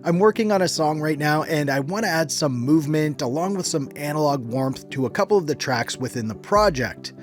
I'm working on a song right now and I want to add some movement along with some analog warmth to a couple of the tracks within the project.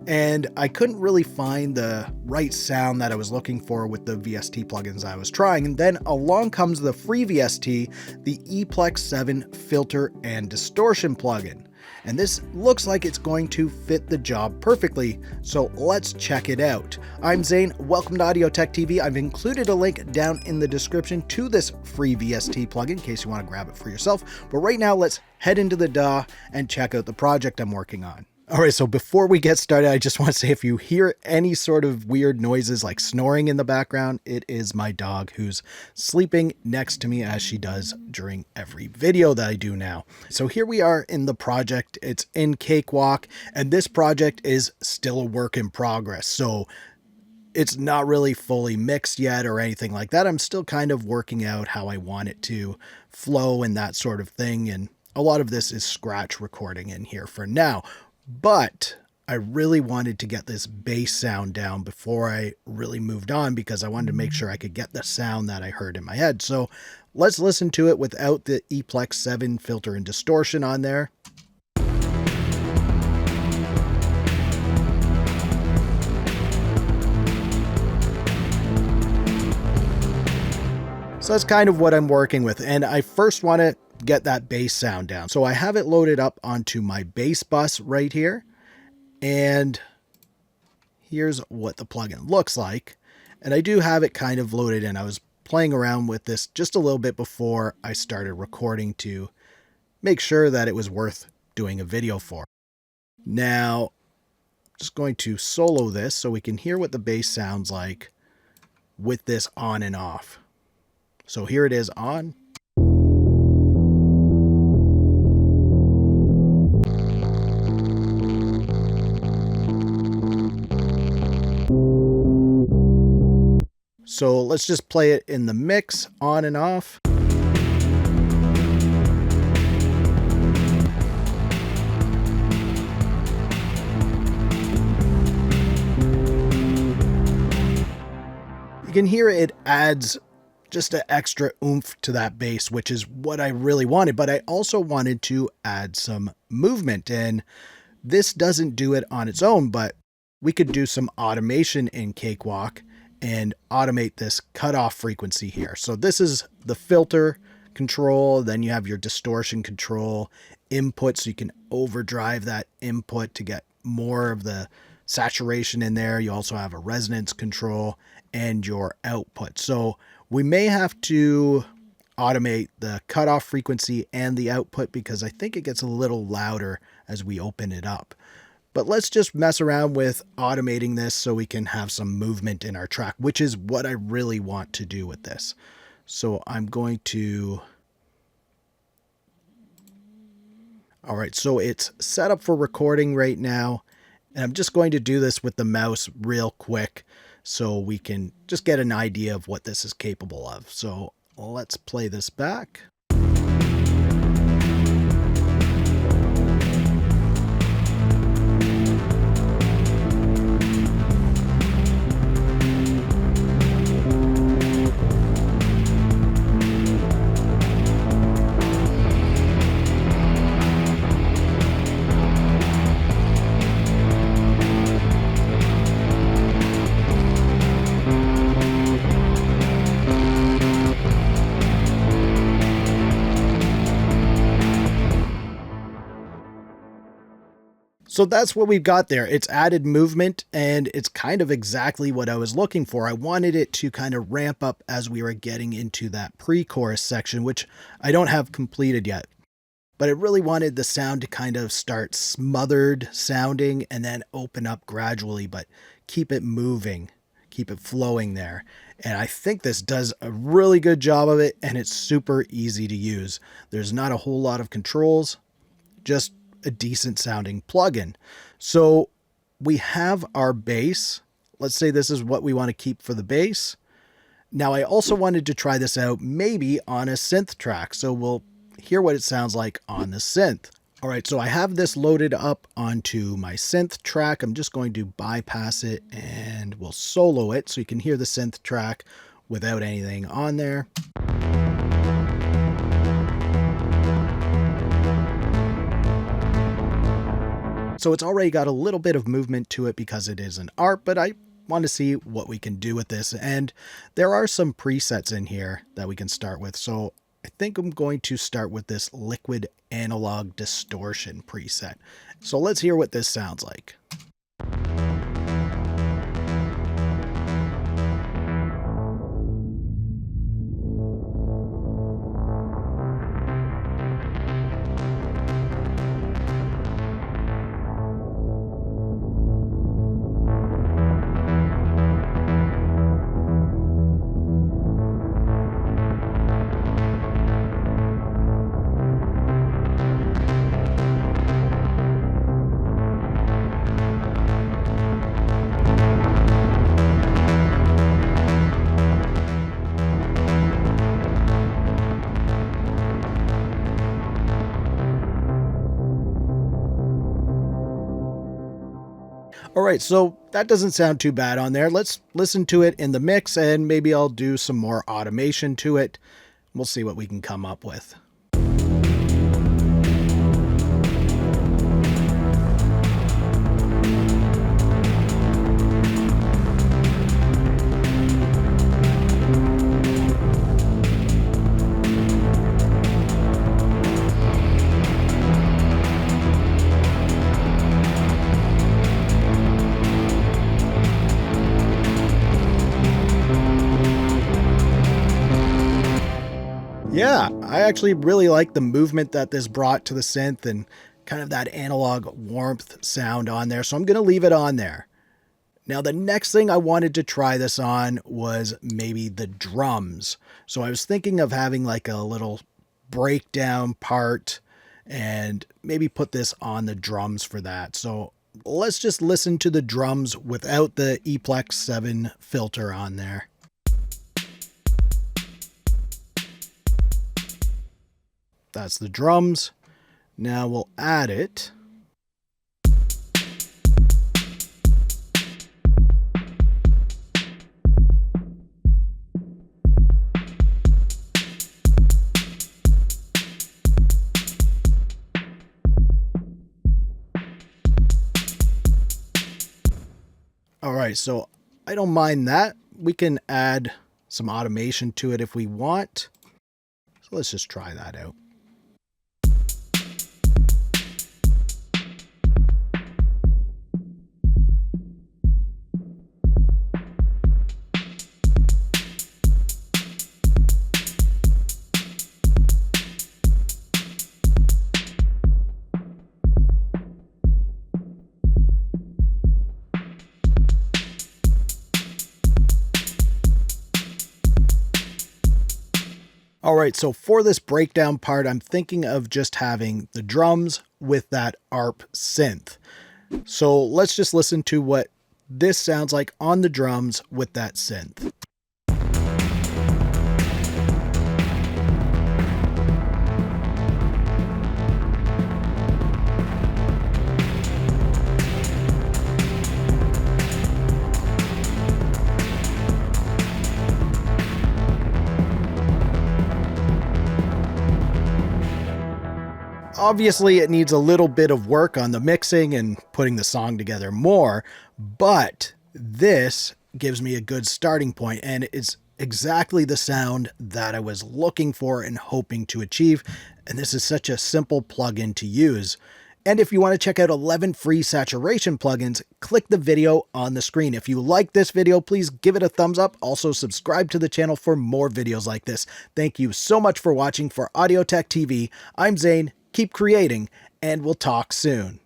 And I couldn't really find the right sound that I was looking for with the VST plugins I was trying. And then along comes the free VST, the Eplex7 filter and distortion plugin. And this looks like it's going to fit the job perfectly, so let's check it out. I'm Zane, welcome to Audio Tech TV. I've included a link down in the description to this free VST plugin in case you want to grab it for yourself. But right now, let's head into the DAW and check out the project I'm working on. All right, so before we get started, I just want to say if you hear any sort of weird noises like snoring in the background, it is my dog who's sleeping next to me as she does during every video that I do now. So here we are in the project. It's in Cakewalk, and this project is still a work in progress. So it's not really fully mixed yet or anything like that. I'm still kind of working out how I want it to flow and that sort of thing. And a lot of this is scratch recording in here for now. But I really wanted to get this bass sound down before I really moved on because I wanted to make sure I could get the sound that I heard in my head. So let's listen to it without the Eplex7 filter and distortion on there. So that's kind of what I'm working with. And I first want to get that bass sound down. So I have it loaded up onto my bass bus right here. And here's what the plugin looks like. And I do have it kind of loaded in. I was playing around with this just a little bit before I started recording to make sure that it was worth doing a video for. Now, just going to solo this so we can hear what the bass sounds like with this on and off. So here it is on. So let's just play it in the mix, on and off. You can hear it adds just an extra oomph to that bass, which is what I really wanted. But I also wanted to add some movement, and this doesn't do it on its own, but we could do some automation in Cakewalk and automate this cutoff frequency here. So this is the filter control. Then you have your distortion control input. So you can overdrive that input to get more of the saturation in there. You also have a resonance control and your output. So we may have to automate the cutoff frequency and the output because I think it gets a little louder as we open it up. But let's just mess around with automating this so we can have some movement in our track, which is what I really want to do with this. So I'm going to... All right, so it's set up for recording right now. And I'm just going to do this with the mouse real quick so we can just get an idea of what this is capable of. So let's play this back. So that's what we've got there. It's added movement and it's kind of exactly what I was looking for. I wanted it to kind of ramp up as we were getting into that pre-chorus section, which I don't have completed yet. But I really wanted the sound to kind of start smothered sounding and then open up gradually, but keep it moving, keep it flowing there. And I think this does a really good job of it, and it's super easy to use. There's not a whole lot of controls, just a decent sounding plugin. So we have our bass. Let's say this is what we want to keep for the bass. Now I also wanted to try this out maybe on a synth track. So we'll hear what it sounds like on the synth. All right, so I have this loaded up onto my synth track. I'm just going to bypass it and we'll solo it so you can hear the synth track without anything on there. So it's already got a little bit of movement to it because it is an ARP, but I want to see what we can do with this. And there are some presets in here that we can start with. So I think I'm going to start with this liquid analog distortion preset. So let's hear what this sounds like. All right, so that doesn't sound too bad on there. Let's listen to it in the mix, and maybe I'll do some more automation to it. We'll see what we can come up with. Yeah, I actually really like the movement that this brought to the synth and kind of that analog warmth sound on there. So I'm going to leave it on there. Now, the next thing I wanted to try this on was maybe the drums. So I was thinking of having like a little breakdown part and maybe put this on the drums for that. So let's just listen to the drums without the Eplex7 filter on there. That's the drums. Now we'll add it. All right, so I don't mind that. We can add some automation to it if we want. So let's just try that out. All right, so for this breakdown part, I'm thinking of just having the drums with that ARP synth. So let's just listen to what this sounds like on the drums with that synth. Obviously, it needs a little bit of work on the mixing and putting the song together more, but this gives me a good starting point, and it's exactly the sound that I was looking for and hoping to achieve, and this is such a simple plugin to use. And if you want to check out 11 free saturation plugins, click the video on the screen. If you like this video, please give it a thumbs up. Also, subscribe to the channel for more videos like this. Thank you so much for watching. For Audio Tech TV, I'm Zane. Keep creating, and we'll talk soon.